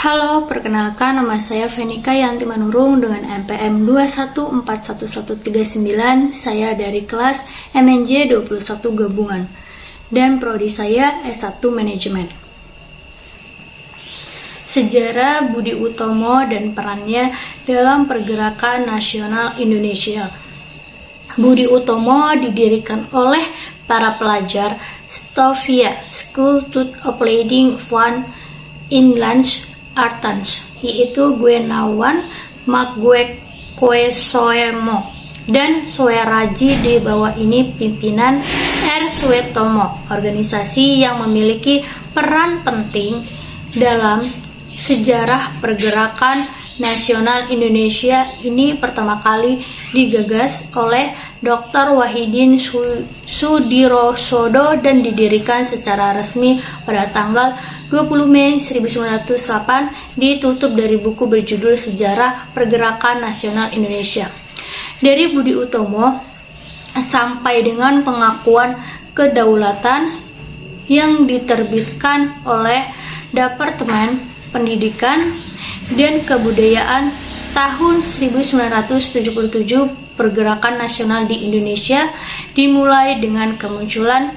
Halo, perkenalkan nama saya Fenika Yanti Manurung dengan NPM 2141139. Saya dari kelas MNJ 21 Gabungan dan prodi saya S1 Manajemen. Sejarah Budi Utomo dan perannya dalam pergerakan nasional Indonesia. Budi Utomo didirikan oleh para pelajar Stovia School to Opleiding van Inlands Artans, yaitu Gunawan Magkuesoemo dan Soeraji. Di bawah ini pimpinan R. Suetomo, organisasi yang memiliki peran penting dalam sejarah pergerakan nasional Indonesia. Ini pertama kali digagas oleh Dr. Wahidin Sudirosodo dan didirikan secara resmi pada tanggal 20 Mei 1908, ditutup dari buku berjudul Sejarah Pergerakan Nasional Indonesia. Dari Budi Utomo sampai dengan pengakuan kedaulatan yang diterbitkan oleh Departemen Pendidikan dan Kebudayaan tahun 1977, pergerakan nasional di Indonesia dimulai dengan kemunculan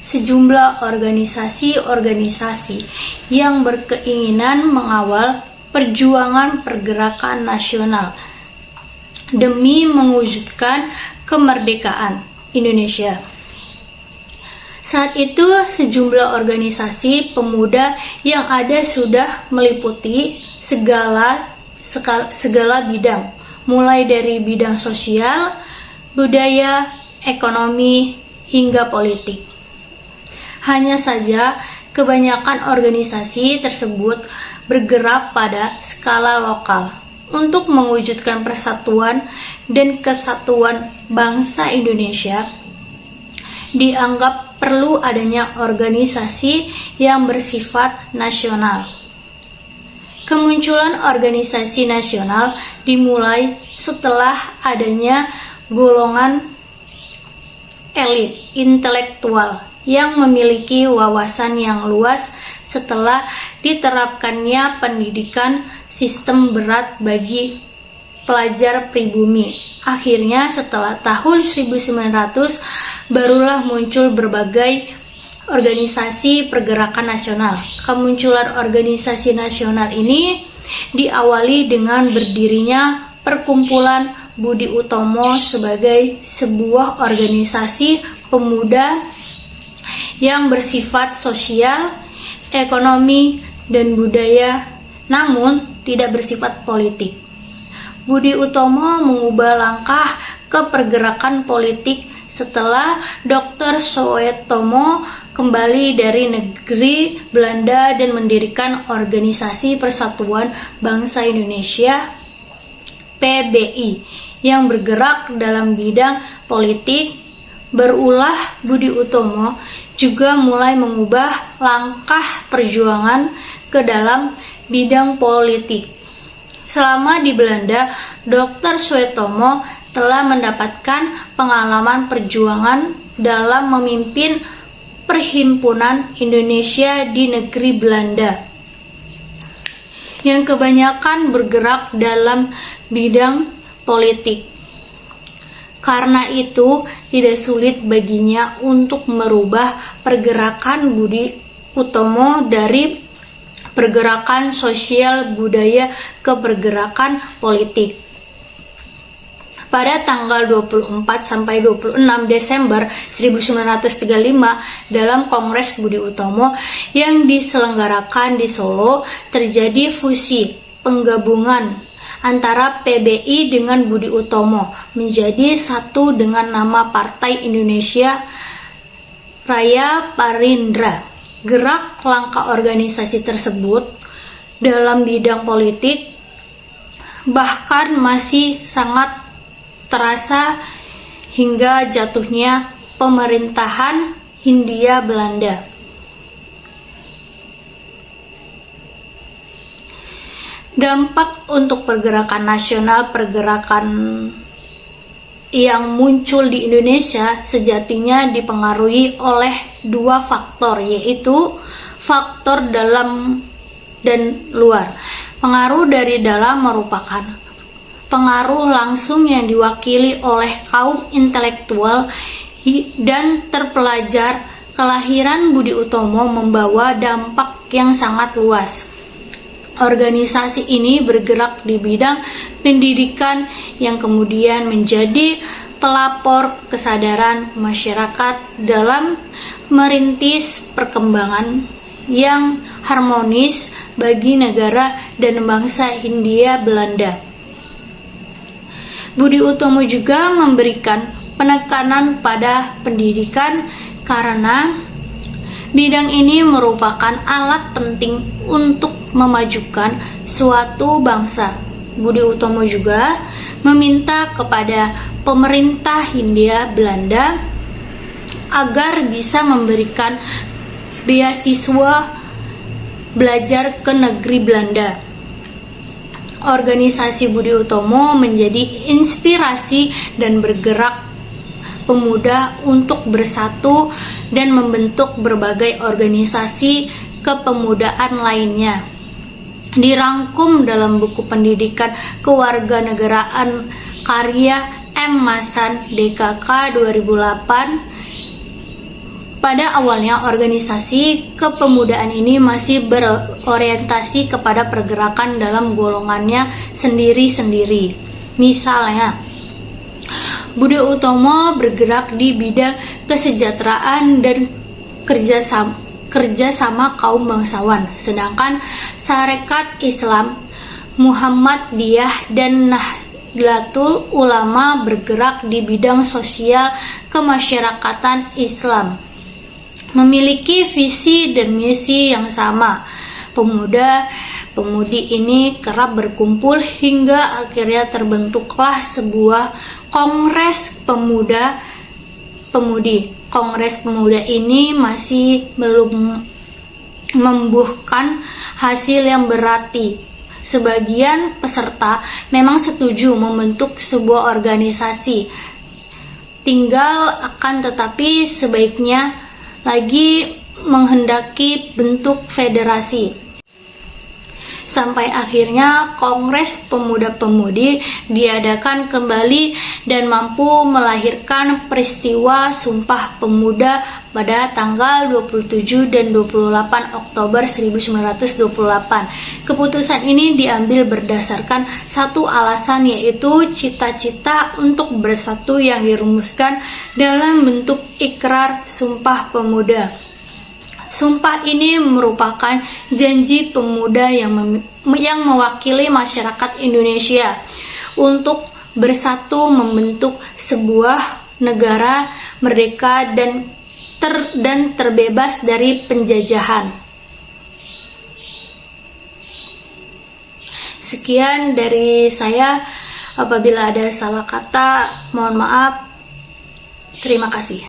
sejumlah organisasi-organisasi yang berkeinginan mengawal perjuangan pergerakan nasional demi mewujudkan kemerdekaan Indonesia. Saat itu sejumlah organisasi pemuda yang ada sudah meliputi segala bidang, mulai dari bidang sosial, budaya, ekonomi, hingga politik. Hanya saja, kebanyakan organisasi tersebut bergerak pada skala lokal untuk mewujudkan persatuan dan kesatuan bangsa Indonesia. Dianggap perlu adanya organisasi yang bersifat nasional. Kemunculan organisasi nasional dimulai setelah adanya golongan elit intelektual yang memiliki wawasan yang luas setelah diterapkannya pendidikan sistem berat bagi pelajar pribumi. Akhirnya setelah tahun 1900 barulah muncul berbagai organisasi pergerakan nasional. Kemunculan organisasi nasional ini diawali dengan berdirinya Perkumpulan Budi Utomo sebagai sebuah organisasi pemuda yang bersifat sosial, ekonomi, dan budaya, namun tidak bersifat politik. Budi Utomo mengubah langkah ke pergerakan politik setelah Dr. Suetomo kembali dari negeri Belanda dan mendirikan Organisasi Persatuan Bangsa Indonesia (PBI) yang bergerak dalam bidang politik. Berulah Budi Utomo juga mulai mengubah langkah perjuangan ke dalam bidang politik. Selama di Belanda, Dr. Suetomo telah mendapatkan pengalaman perjuangan dalam memimpin Perhimpunan Indonesia di negeri Belanda yang kebanyakan bergerak dalam bidang politik. Karena itu, tidak sulit baginya untuk merubah pergerakan Budi Utomo dari pergerakan sosial budaya ke pergerakan politik. Pada tanggal 24-26 Desember 1935 dalam Kongres Budi Utomo yang diselenggarakan di Solo, terjadi fusi penggabungan antara PBI dengan Budi Utomo menjadi satu dengan nama Partai Indonesia Raya Parindra. Gerak langkah organisasi tersebut dalam bidang politik bahkan masih sangat terasa hingga jatuhnya pemerintahan Hindia Belanda. Dampak untuk pergerakan nasional, pergerakan yang muncul di Indonesia sejatinya dipengaruhi oleh dua faktor, yaitu faktor dalam dan luar. Pengaruh dari dalam merupakan pengaruh langsung yang diwakili oleh kaum intelektual dan terpelajar. Kelahiran Budi Utomo membawa dampak yang sangat luas. Organisasi ini bergerak di bidang pendidikan yang kemudian menjadi pelapor kesadaran masyarakat dalam merintis perkembangan yang harmonis bagi negara dan bangsa Hindia Belanda. Budi Utomo juga memberikan penekanan pada pendidikan karena bidang ini merupakan alat penting untuk memajukan suatu bangsa. Budi Utomo juga meminta kepada pemerintah Hindia Belanda agar bisa memberikan beasiswa belajar ke negeri Belanda. Organisasi Budi Utomo menjadi inspirasi dan bergerak pemuda untuk bersatu dan membentuk berbagai organisasi kepemudaan lainnya. Dirangkum dalam buku pendidikan kewarganegaraan karya M. Masan DKK 2008. Pada awalnya organisasi kepemudaan ini masih berorientasi kepada pergerakan dalam golongannya sendiri-sendiri. Misalnya, Budi Utomo bergerak di bidang kesejahteraan dan kerjasama kaum bangsawan, sedangkan Sarekat Islam Muhammadiyah dan Nahdlatul Ulama bergerak di bidang sosial kemasyarakatan Islam, memiliki visi dan misi yang sama. Pemuda-pemudi ini kerap berkumpul hingga akhirnya terbentuklah sebuah Kongres Pemuda-Pemudi. Kongres Pemuda ini masih belum membuahkan hasil yang berarti. Sebagian peserta memang setuju membentuk sebuah organisasi, tetapi sebaiknya lagi menghendaki bentuk federasi. Sampai akhirnya Kongres Pemuda-Pemudi diadakan kembali dan mampu melahirkan peristiwa Sumpah Pemuda pada tanggal 27 dan 28 Oktober 1928. Keputusan ini diambil berdasarkan satu alasan, yaitu cita-cita untuk bersatu yang dirumuskan dalam bentuk ikrar Sumpah Pemuda. Sumpah ini merupakan janji pemuda yang mewakili masyarakat Indonesia untuk bersatu membentuk sebuah negara merdeka dan terbebas dari penjajahan. Sekian dari saya. Apabila ada salah kata, mohon maaf. Terima kasih.